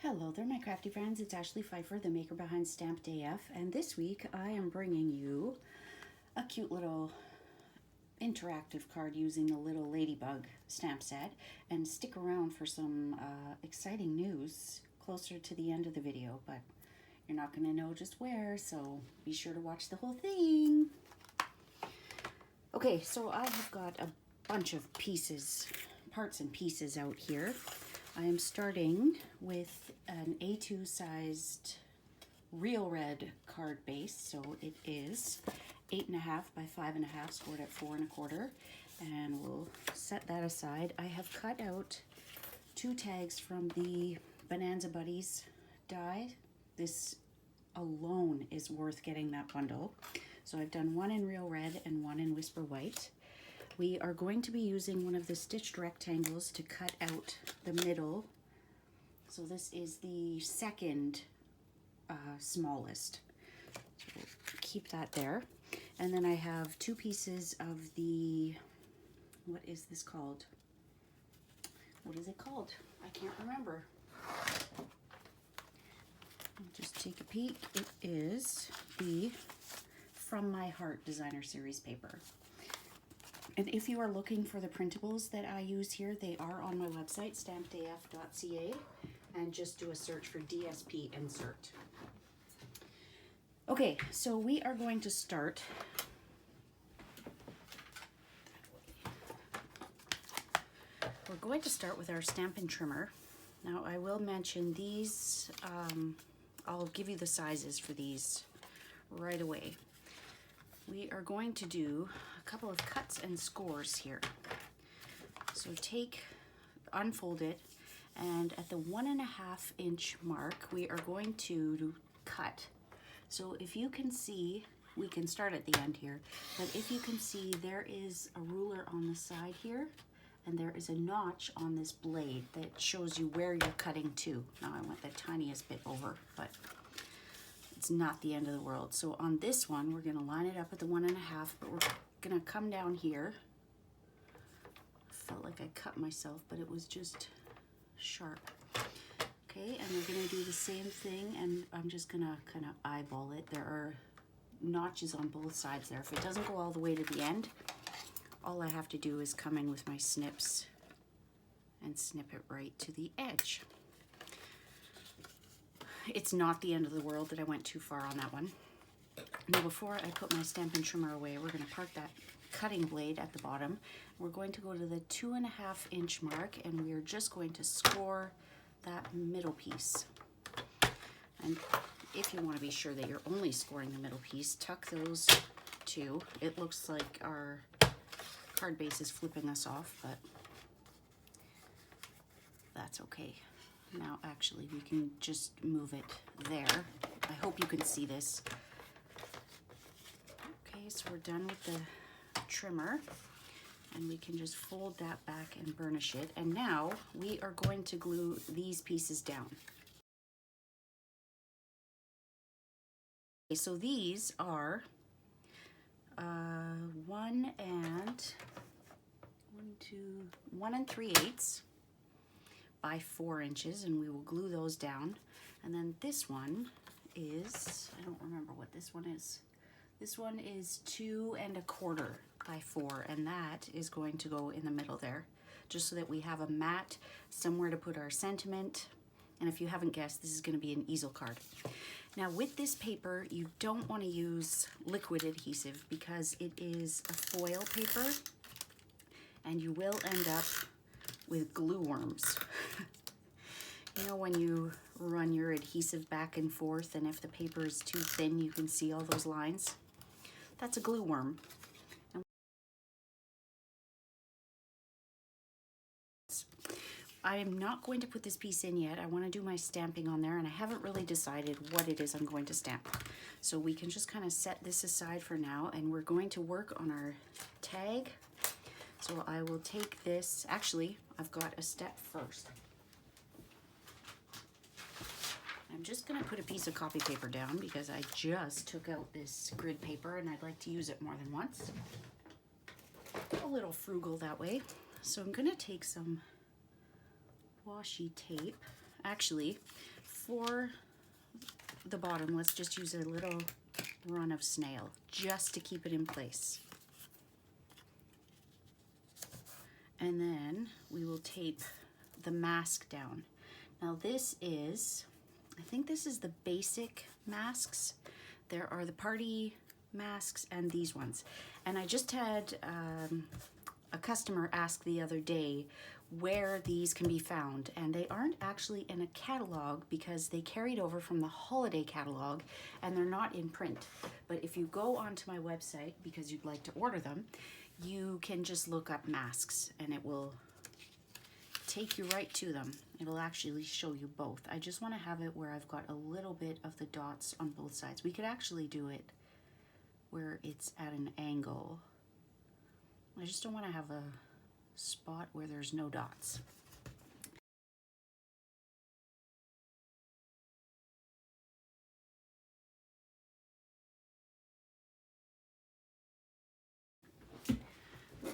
Hello there, my crafty friends. It's Ashley Pfeiffer, the maker behind Stamped AF, and this week I am bringing you a cute little interactive card using the little Ladybug stamp set. And stick around for some exciting news closer to the end of the video, but you're not going to know just where, so be sure to watch the whole thing. Okay, so I have got a bunch of parts and pieces out here. I am starting with an A2 sized real red card base, so it is 8.5 by 5.5, scored at 4 1/4, and we'll set that aside. I have cut out 2 tags from the Bonanza Buddies die. This alone is worth getting that bundle. So I've done one in real red and one in whisper white. We are going to be using one of the stitched rectangles to cut out the middle. So this is the second smallest. So we'll keep that there. And then I have 2 pieces of the, what is this called? What is it called? I can't remember. I'll just take a peek. It is the From My Heart Designer Series paper. And if you are looking for the printables that I use here, they are on my website, stampedaf.ca, and just do a search for DSP insert. Okay, so we are going to start. We're going to start with our Stampin' Trimmer. Now I will mention these, I'll give you the sizes for these right away. We are going to do a couple of cuts and scores here. So unfold it, and at the 1.5 inch mark, we are going to cut. So if you can see, we can start at the end here, but if you can see, there is a ruler on the side here, and there is a notch on this blade that shows you where you're cutting to. Now I went the tiniest bit over, but it's not the end of the world. So on this one, we're going to line it up at the 1.5, but we're going to come down here. Felt like I cut myself, but it was just sharp. Okay, and we're going to do the same thing, and I'm just going to kind of eyeball it. There are notches on both sides there. If it doesn't go all the way to the end, all I have to do is come in with my snips and snip it right to the edge. It's not the end of the world that I went too far on that one. Now before I put my Stampin' Trimmer away, we're going to park that cutting blade at the bottom. We're going to go to the 2.5 inch mark, and we are just going to score that middle piece. And if you want to be sure that you're only scoring the middle piece, tuck those 2. It looks like our card base is flipping us off, but that's okay. Now actually we can just move it there. I hope you can see this. Okay, so we're done with the trimmer, and we can just fold that back and burnish it. And now we are going to glue these pieces down. Okay, so these are 1 3/8 by 4 inches, and we will glue those down. And then this one is, I don't remember what this one is. This one is 2 1/4 by 4, and that is going to go in the middle there, just so that we have a mat somewhere to put our sentiment. And if you haven't guessed, this is going to be an easel card. Now with this paper, you don't want to use liquid adhesive because it is a foil paper, and you will end up with glue worms. You know when you run your adhesive back and forth, and if the paper is too thin, you can see all those lines? That's a glue worm. And I am not going to put this piece in yet. I want to do my stamping on there, and I haven't really decided what it is I'm going to stamp. So we can just kind of set this aside for now, and we're going to work on our tag. So I will take this, actually, I've got a step first. I'm just going to put a piece of copy paper down because I just took out this grid paper and I'd like to use it more than once. A little frugal that way. So I'm going to take some washi tape. Actually, for the bottom, let's just use a little run of snail just to keep it in place. And then we will tape the mask down. Now this is, I think this is the basic masks. There are the party masks and these ones. And I just had a customer ask the other day where these can be found, and they aren't actually in a catalog because they carried over from the holiday catalog and they're not in print. But if you go onto my website because you'd like to order them, you can just look up masks and it will take you right to them. It'll actually show you both. I just want to have it where I've got a little bit of the dots on both sides. We could actually do it where it's at an angle. I just don't want to have a spot where there's no dots.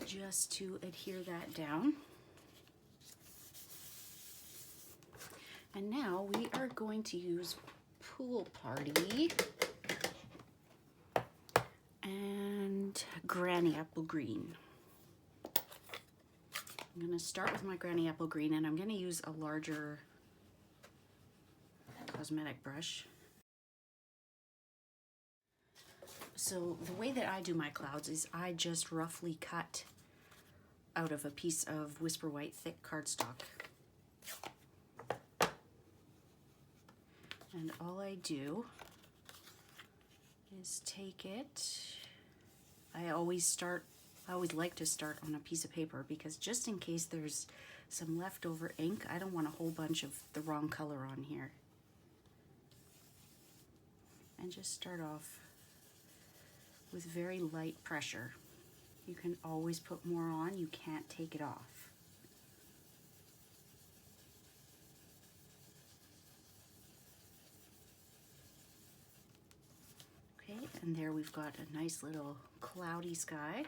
Just to adhere that down. And now we are going to use Pool Party and Granny Apple Green. I'm going to start with my Granny Apple Green, and I'm going to use a larger cosmetic brush. So the way that I do my clouds is I just roughly cut out of a piece of Whisper White thick cardstock. And all I do is take it. I always like to start on a piece of paper because just in case there's some leftover ink, I don't want a whole bunch of the wrong color on here. And just start off with very light pressure. You can always put more on, you can't take it off. Okay, and there we've got a nice little cloudy sky.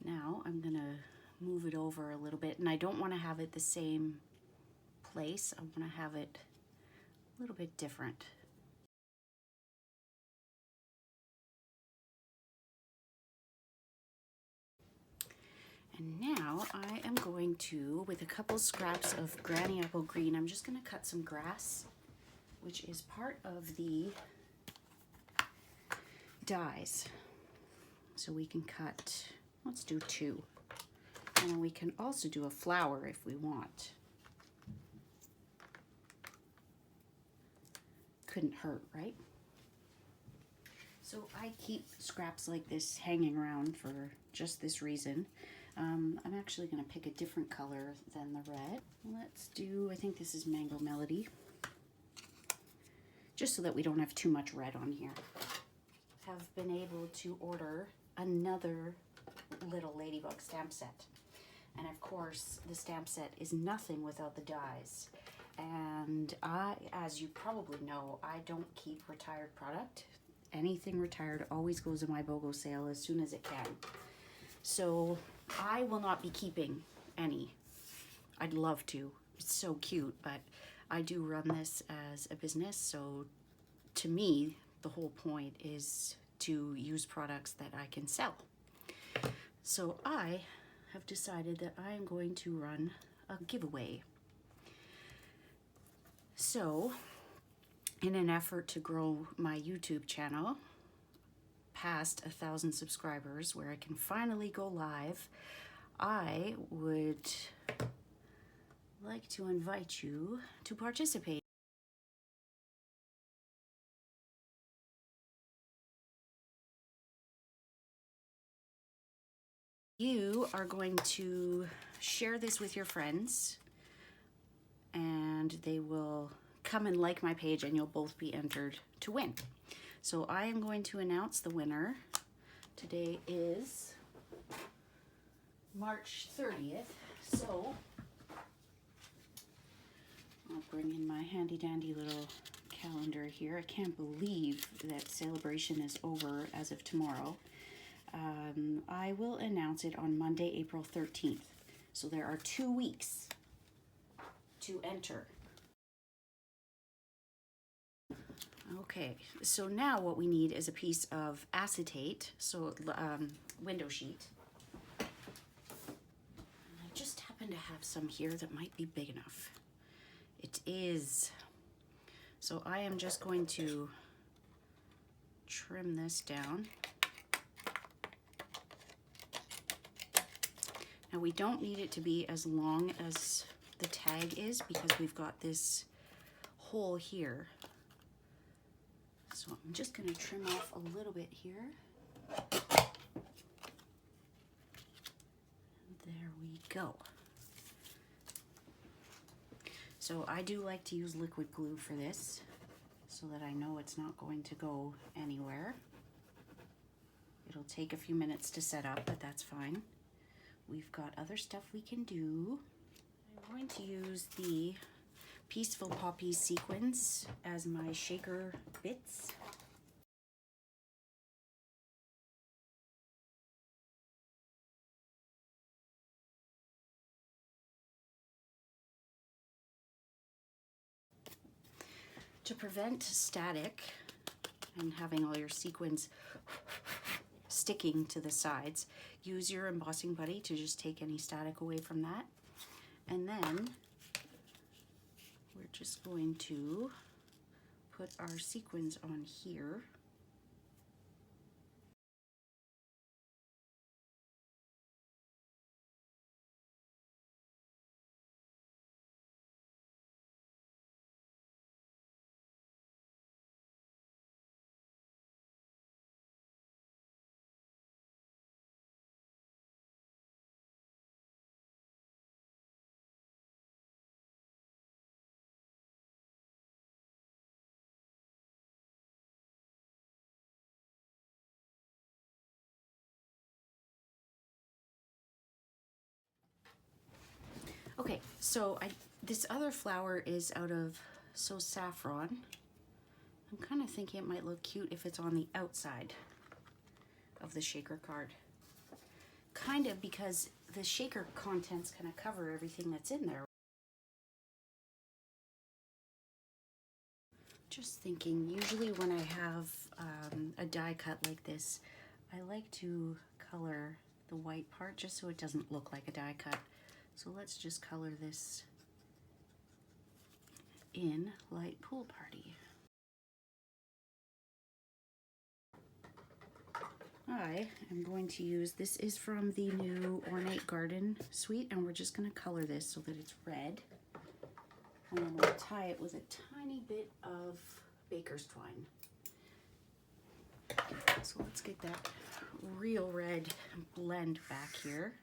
Now I'm gonna move it over a little bit, and I don't want to have it the same place. I want to have it a little bit different. And now I am going to, with a couple scraps of Granny Apple Green, I'm just going to cut some grass, which is part of the dies. So we can cut, let's do 2. And then we can also do a flower if we want. Couldn't hurt, right? So I keep scraps like this hanging around for just this reason. I'm actually going to pick a different color than the red. Let's do, I think this is Mango Melody. Just so that we don't have too much red on here. Have been able to order another little Ladybug stamp set. And of course, the stamp set is nothing without the dies. And as you probably know, I don't keep retired product. Anything retired always goes in my BOGO sale as soon as it can. So I will not be keeping any. I'd love to. It's so cute, but I do run this as a business. So to me, the whole point is to use products that I can sell. So I have decided that I am going to run a giveaway. So in an effort to grow my YouTube channel past 1,000 subscribers, where I can finally go live, I would like to invite you to participate. You are going to share this with your friends, and they will come and like my page, and you'll both be entered to win. So I am going to announce the winner. Today is March 30th, so I'll bring in my handy dandy little calendar here. I can't believe that Sale-A-Bration is over as of tomorrow. I will announce it on Monday, April 13th. So there are 2 weeks to enter. Okay, so now what we need is a piece of acetate, so window sheet. And I just happen to have some here that might be big enough. It is. So I am just going to trim this down. Now we don't need it to be as long as the tag is because we've got this hole here. So I'm just going to trim off a little bit here. There we go. So I do like to use liquid glue for this so that I know it's not going to go anywhere. It'll take a few minutes to set up, but that's fine. We've got other stuff we can do. I'm going to use the Peaceful Poppies sequins as my shaker bits. To prevent static and having all your sequins sticking to the sides, use your embossing buddy to just take any static away from that. And then we're just going to put our sequins on here. Okay, so this other flower is out of So Saffron. I'm kind of thinking it might look cute if it's on the outside of the shaker card. Kind of because the shaker contents kind of cover everything that's in there. Just thinking, usually when I have a die cut like this, I like to color the white part just so it doesn't look like a die cut. So let's just color this in Light Pool Party. I am going to use, this is from the new Ornate Garden suite, and we're just going to color this so that it's red. And then we'll tie it with a tiny bit of baker's twine. So let's get that real red blend back here.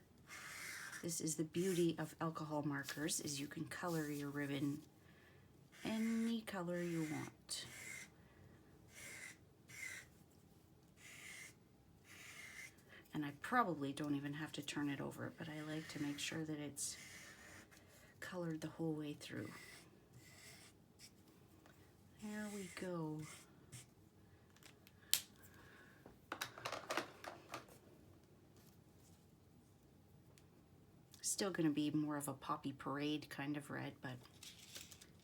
This is the beauty of alcohol markers, is you can color your ribbon any color you want. And I probably don't even have to turn it over, but I like to make sure that it's colored the whole way through. There we go. Still gonna be more of a poppy parade kind of red, but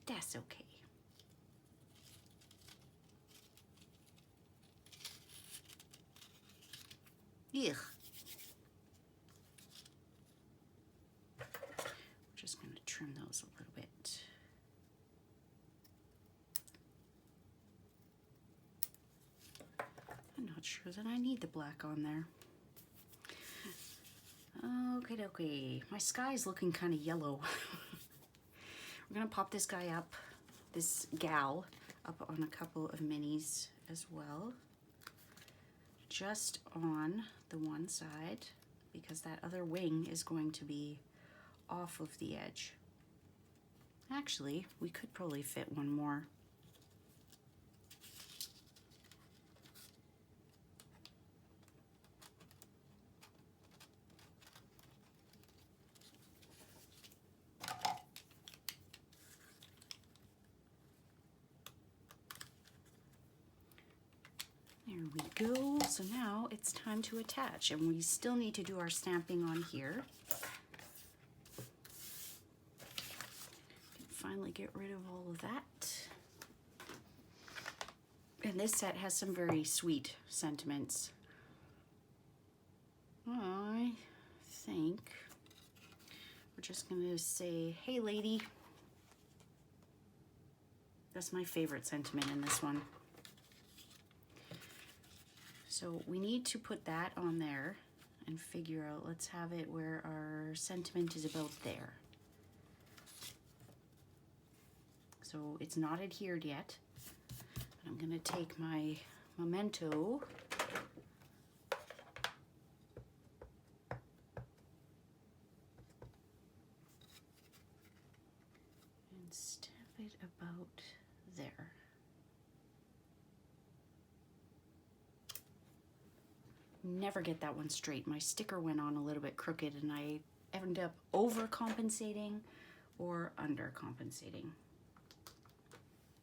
that's okay. Ugh. We're just gonna trim those a little bit. I'm not sure that I need the black on there. Okay, my sky is looking kind of yellow. We're gonna pop this guy up, this gal, up on a couple of minis as well. Just on the one side, because that other wing is going to be off of the edge. Actually, we could probably fit one more. There we go. So now it's time to attach, and we still need to do our stamping on here. definitely get rid of all of that. And this set has some very sweet sentiments. I think we're just gonna say, hey lady. That's my favorite sentiment in this one. So we need to put that on there and figure out, let's have it where our sentiment is about there. So it's not adhered yet. I'm gonna take my memento and stamp it about there. Never get that one straight. My sticker went on a little bit crooked and I ended up overcompensating or undercompensating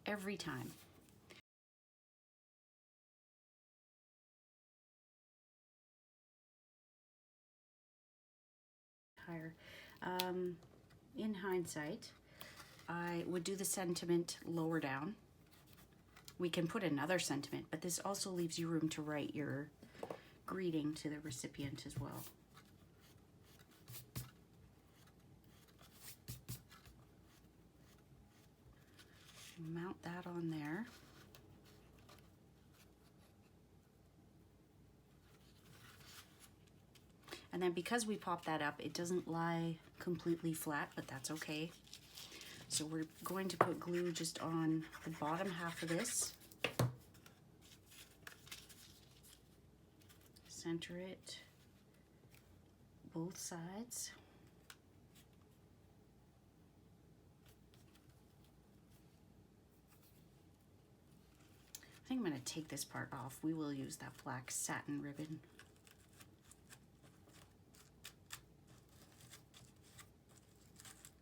every time. Higher. In hindsight, I would do the sentiment lower down. We can put another sentiment, but this also leaves you room to write your greeting to the recipient as well. Mount that on there. And then because we pop that up, it doesn't lie completely flat, but that's okay. So we're going to put glue just on the bottom half of this. Center it both sides. I think I'm going to take this part off. We will use that black satin ribbon.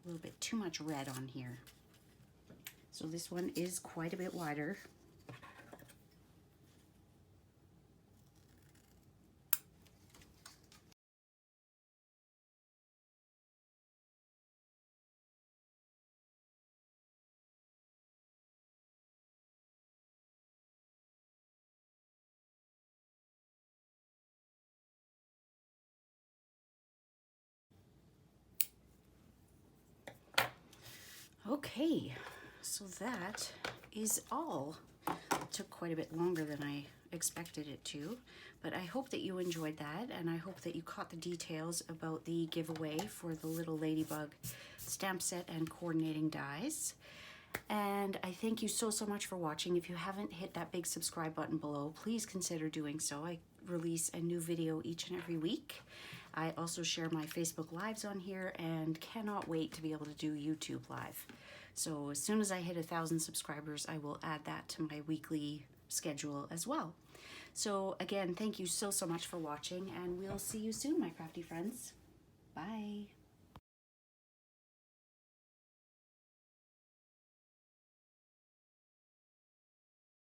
A little bit too much red on here. So this one is quite a bit wider. Okay, so that is all. It took quite a bit longer than I expected it to, but I hope that you enjoyed that, and I hope that you caught the details about the giveaway for the little Ladybug stamp set and coordinating dies. And I thank you so much for watching. If you haven't hit that big subscribe button below, please consider doing so. I release a new video each and every week. I also share my Facebook Lives on here and cannot wait to be able to do YouTube Live. So as soon as I hit 1,000 subscribers, I will add that to my weekly schedule as well. So again, thank you so much for watching, and we'll see you soon, my crafty friends. Bye.